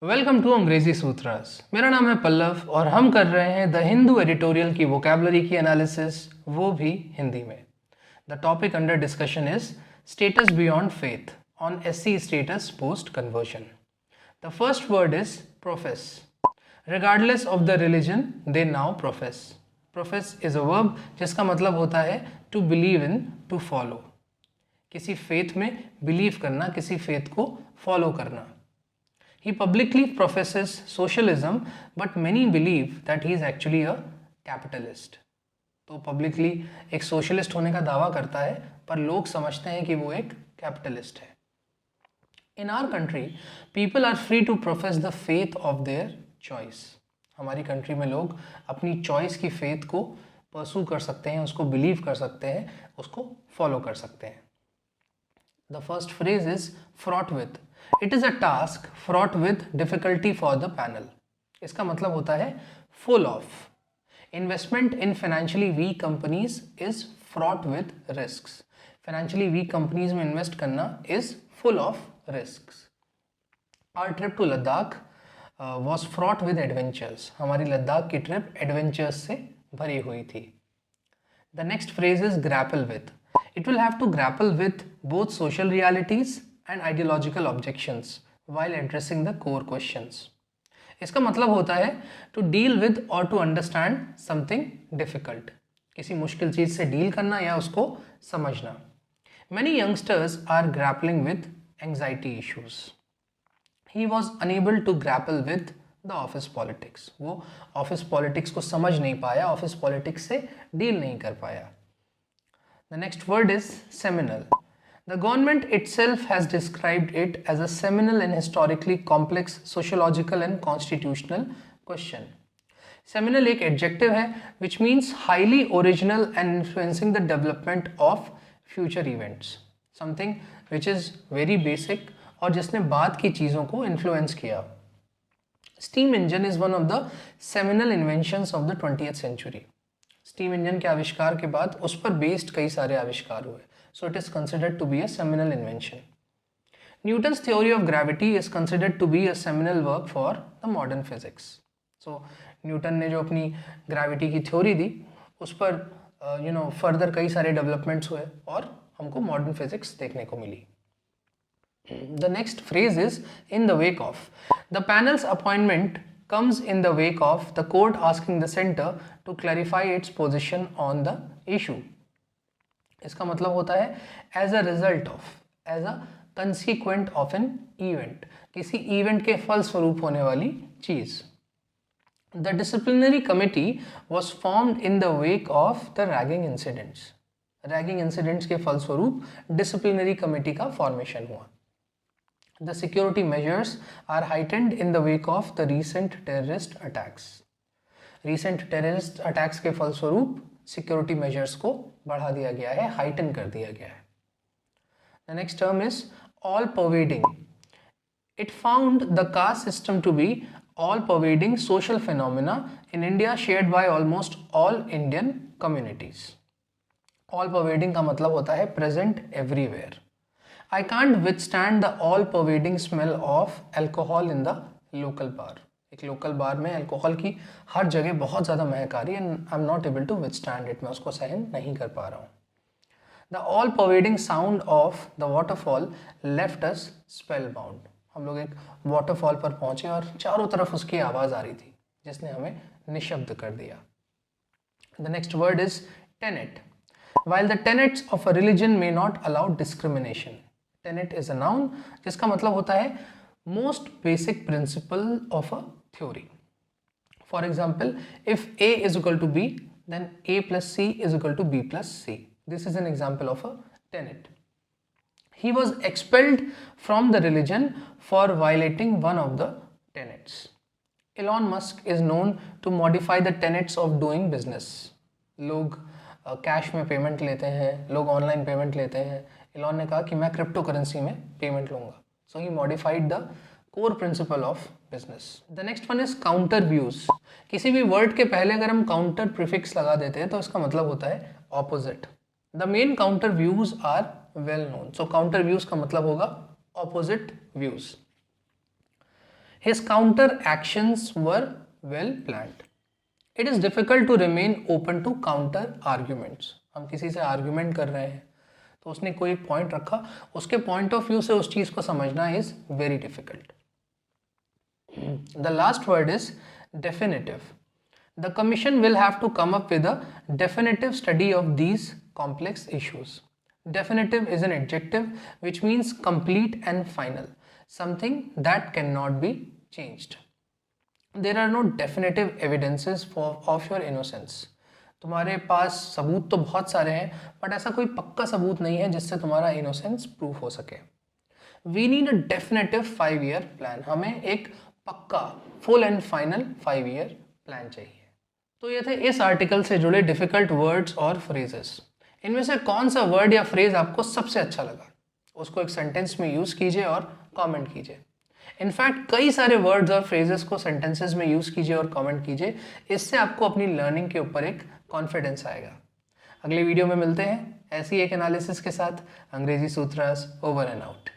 Welcome to अंग्रेजी सूत्रास। मेरा नाम है पल्लव और हम कर रहे हैं द हिंदू एडिटोरियल की वोकैबुलरी की एनालिसिस, वो भी हिंदी में। The topic under discussion is status beyond faith on SC status post conversion. The first word is profess. Regardless of the religion they now profess. Profess is a verb जिसका मतलब होता है to believe in, to follow. किसी faith में believe करना, किसी faith को follow करना। He publicly professes socialism, but many believe that he is actually a capitalist. तो पब्लिकली एक सोशलिस्ट होने का दावा करता है, पर लोग समझते हैं कि वो एक कैपिटलिस्ट है। In our country people are free to profess the faith of their choice. हमारी कंट्री में लोग अपनी चॉइस की फेथ को परसू कर सकते हैं, उसको बिलीव कर सकते हैं, उसको फॉलो कर सकते हैं। The first phrase is fraught with. It is a task fraught with difficulty for the panel. इसका मतलब होता है full of. Investment in financially weak companies is fraught with risks. Financially weak companies में invest करना is full of risks. Our trip to Ladakh was fraught with adventures. हमारी लद्दाख की trip adventures से भरी हुई थी। The next phrase is grapple with. It will have to grapple with both social realities and ideological objections while addressing the core questions. इसका मतलब होता है to deal with or to understand something difficult. किसी मुश्किल चीज़ से deal करना या उसको समझना। Many youngsters are grappling with anxiety issues. He was unable to grapple with the office politics. वो ऑफिस पॉलिटिक्स को समझ नहीं पाया, ऑफिस पॉलिटिक्स से डील नहीं कर पाया। The next word is seminal. The government itself has described it as a seminal and historically complex sociological and constitutional question. Seminal एक adjective है which means highly original and influencing the development of future events. Something which is very basic और जिसने बाद की चीज़ों को influence किया। Steam engine is one of the seminal inventions of the 20th century. Steam engine के आविष्कार के बाद उस पर बेस्ड कई सारे आविष्कार हुए, so it is considered to be a seminal invention. Newton's theory of gravity is considered to be a seminal work for the modern physics. So Newton ने जो अपनी ग्रेविटी की थ्योरी दी उस पर फर्दर कई सारे डेवलपमेंट्स हुए और हमको मॉडर्न फिजिक्स देखने को मिली। The next phrase is in the wake of. The panel's appointment comes in the wake of the court asking the center to clarify its position on the issue. इसका मतलब होता है as a result of, as a consequent of an event, किसी event के फलस्वरूप होने वाली चीज। The disciplinary committee was formed in the wake of the ragging incidents. Ragging incidents के फलस्वरूप डिसिप्लिनरी कमेटी का फॉर्मेशन हुआ। The security measures are heightened in the wake of the recent terrorist attacks. Recent terrorist attacks के फलस्वरूप security measures को बढ़ा दिया गया है, heighten कर दिया गया है। The next term is all pervading. It found the caste system to be all pervading social phenomena in India shared by almost all Indian communities. All pervading का मतलब होता है present everywhere. I can't withstand the all-pervading smell of alcohol in the local bar. एक local बार में alcohol की हर जगह बहुत ज़्यादा महक आ रही है and I'm not able to withstand it. मैं उसको सहन नहीं कर पा रहा हूँ। The all-pervading sound of the waterfall left us spellbound. हम लोग एक waterfall पर पहुँचे और चारों तरफ उसकी आवाज़ आ रही थी जिसने हमें निशब्द कर दिया। The next word is tenet. While the tenets of a religion may not allow discrimination. Tenet is a noun जिसका मतलब होता है most basic principle of a theory. For example, if A is equal to B, then A plus C is equal to B plus C. This is an example of a tenet. He was expelled from the religion for violating one of the tenets. Elon Musk is known to modify the tenets of doing business. लोग cash में payment लेते हैं, लोग online payment लेते हैं। Elon ने कहा कि मैं क्रिप्टो करेंसी में पेमेंट लूँगा, so he modified the core principle of business. The next one is counter views. किसी भी वर्ड के पहले अगर हम काउंटर प्रीफिक्स लगा देते हैं तो इसका मतलब होता है opposite. The main counter views are well known, so counter views का मतलब होगा opposite views. His counter actions were well planned. It is difficult to remain open to counter arguments. हम किसी से आर्ग्यूमेंट कर रहे हैं तो उसने कोई पॉइंट रखा, उसके पॉइंट ऑफ व्यू से उस चीज को समझना is very difficult. The last word is definitive. The commission will have to come up with a definitive study of these complex issues. Definitive is an adjective which means complete and final, something that cannot be changed. There are no definitive evidences of your innocence. तुम्हारे पास सबूत तो बहुत सारे हैं, but ऐसा कोई पक्का सबूत नहीं है जिससे तुम्हारा इनोसेंस प्रूफ हो सके. We need a definitive 5-year plan. हमें एक पक्का full and final 5-year plan चाहिए. तो ये थे इस आर्टिकल से जुड़े डिफिकल्ट वर्ड्स और फ्रेजेस. इनमें से कौन सा वर्ड या फ्रेज आपको सबसे अच्छा लगा, उसको एक सेंटेंस में यूज कीजिए और कमेंट कीजिए. इनफैक्ट कई सारे वर्ड्स और फ्रेजेस को सेंटेंसेस में यूज कीजिए और कमेंट कीजिए. इससे आपको अपनी लर्निंग के ऊपर एक कॉन्फिडेंस आएगा. अगले वीडियो में मिलते हैं ऐसी एक एनालिसिस के साथ. अंग्रेजी सूत्रास ओवर एंड आउट.